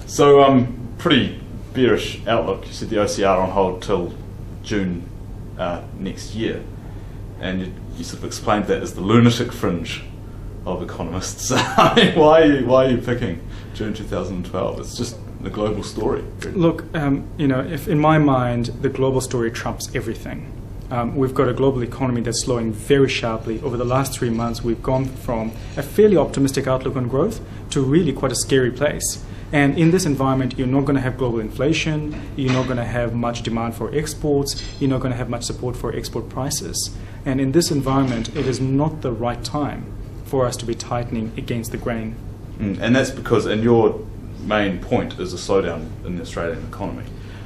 So, pretty bearish outlook. You said the OCR on hold till June next year, and you sort of explained that as the lunatic fringe of economists. I mean, why are you picking June 2012? It's just the global story. Look, if in my mind the global story trumps everything. We've got a global economy that's slowing very sharply. Over the last 3 months, we've gone from a fairly optimistic outlook on growth to really quite a scary place. And in this environment, you're not going to have global inflation, you're not going to have much demand for exports, you're not going to have much support for export prices. And in this environment, it is not the right time for us to be tightening against the grain. And that's because, and your main point is a slowdown in the Australian economy.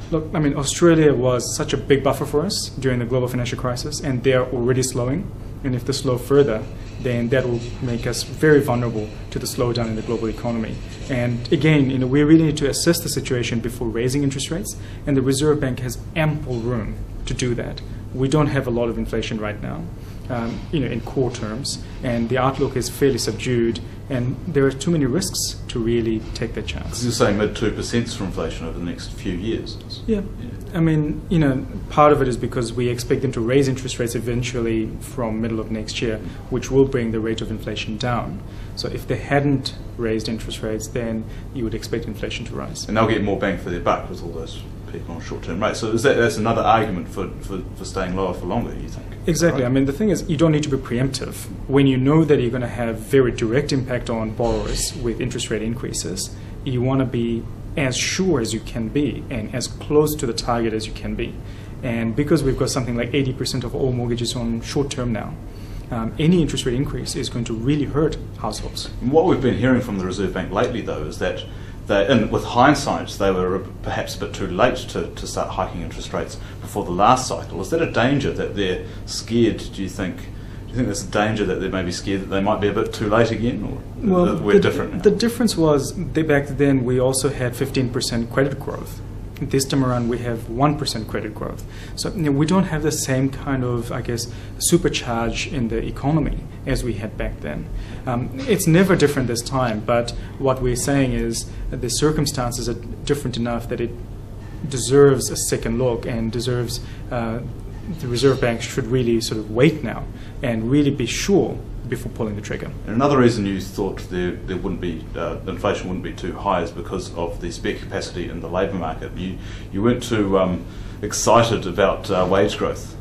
Look, I mean, Australia was such a big buffer for us during the global financial crisis, and they're already slowing. And if they slow further, then that will make us very vulnerable to the slowdown in the global economy. And again, we really need to assess the situation before raising interest rates, and the Reserve Bank has ample room to do that. We don't have a lot of inflation right now, in core terms, and the outlook is fairly subdued, and there are too many risks to really take that chance. Because you're saying mid 2% for inflation over the next few years. Yeah. I mean, part of it is because we expect them to raise interest rates eventually from middle of next year, which will bring the rate of inflation down. So if they hadn't raised interest rates, then you would expect inflation to rise. And they'll get more bang for their buck with all those people on short-term rates. So that's another argument for staying lower for longer, you think? Exactly. Right? I mean, the thing is, you don't need to be preemptive. When you know that you're going to have very direct impact on borrowers with interest rate increases, you want to be as sure as you can be and as close to the target as you can be. And because we've got something like 80% of all mortgages on short-term now, any interest rate increase is going to really hurt households. What we've been hearing from the Reserve Bank lately, though, is that with hindsight, they were perhaps a bit too late to start hiking interest rates before the last cycle. Is that a danger that they're scared, do you think? Do you think there's a danger that they may be scared that they might be a bit too late again? Or well, we're different now? The difference was back then we also had 15% credit growth. This time around we have 1% credit growth. So we don't have the same kind of, I guess, supercharge in the economy as we had back then. It's never different this time, but what we're saying is that the circumstances are different enough that it deserves a second look and deserves the Reserve Bank should really sort of wait now and really be sure before pulling the trigger. And another reason you thought there wouldn't be inflation wouldn't be too high is because of the spare capacity in the labour market. You weren't too excited about wage growth.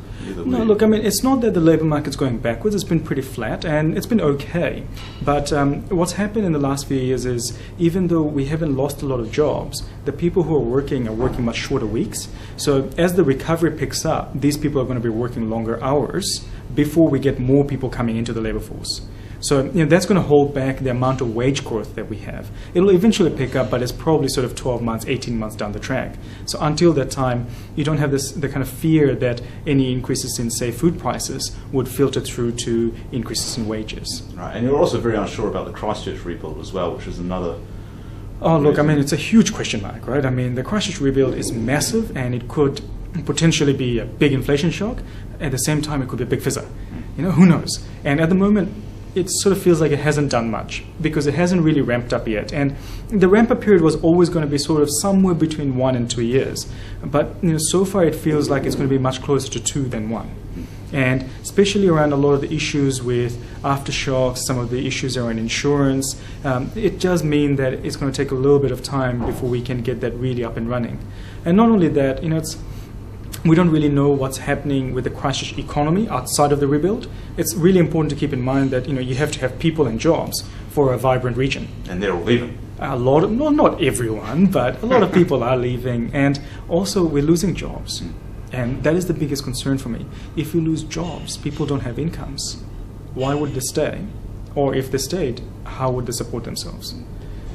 No, look, I mean, it's not that the labour market's going backwards. It's been pretty flat, and it's been okay. But what's happened in the last few years is, even though we haven't lost a lot of jobs, the people who are working much shorter weeks. So as the recovery picks up, these people are going to be working longer hours before we get more people coming into the labour force. So that's going to hold back the amount of wage growth that we have. It'll eventually pick up, but it's probably sort of 12 months, 18 months down the track. So until that time, you don't have the kind of fear that any increases in, say, food prices would filter through to increases in wages. Right, and you're also very unsure about the Christchurch rebuild as well, which is another... Oh, look, I mean, it's a huge question mark, right? I mean, the Christchurch rebuild is massive, and it could potentially be a big inflation shock. At the same time, it could be a big fizzer. Who knows? And at the moment, it sort of feels like it hasn't done much because it hasn't really ramped up yet. And the ramp-up period was always going to be sort of somewhere between 1 and 2 years. But so far it feels like it's going to be much closer to 2 than 1. And especially around a lot of the issues with aftershocks, some of the issues around insurance, it does mean that it's going to take a little bit of time before we can get that really up and running. And not only that, we don't really know what's happening with the Christchurch economy outside of the rebuild. It's really important to keep in mind that you have to have people and jobs for a vibrant region. And they're all leaving. Not everyone, but a lot of people are leaving, and also we're losing jobs. And that is the biggest concern for me. If you lose jobs, people don't have incomes. Why would they stay? Or if they stayed, how would they support themselves?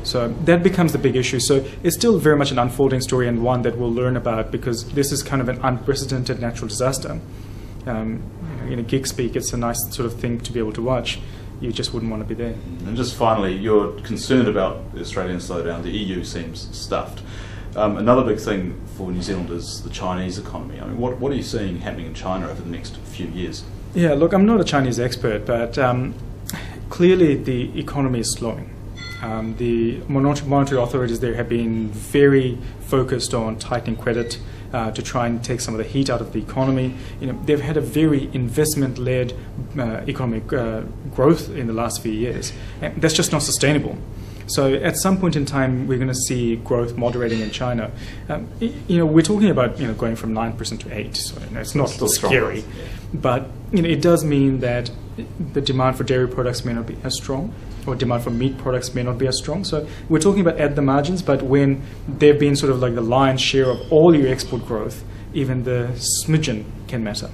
So that becomes the big issue. So it's still very much an unfolding story, and one that we'll learn about because this is kind of an unprecedented natural disaster. In a gig speak, it's a nice sort of thing to be able to watch. You just wouldn't want to be there. And just finally, you're concerned about the Australian slowdown. The EU seems stuffed. Another big thing for New Zealand is the Chinese economy. I mean, what are you seeing happening in China over the next few years? Yeah, look, I'm not a Chinese expert, but clearly the economy is slowing. The monetary authorities there have been very focused on tightening credit to try and take some of the heat out of the economy. They've had a very investment-led economic growth in the last few years, and that's just not sustainable. So at some point in time, we're going to see growth moderating in China. We're talking about going from 9% to 8%. So it's not still scary, but it does mean that the demand for dairy products may not be as strong, or demand for meat products may not be as strong. So we're talking about at the margins, but when they've been sort of like the lion's share of all your export growth, even the smidgen can matter.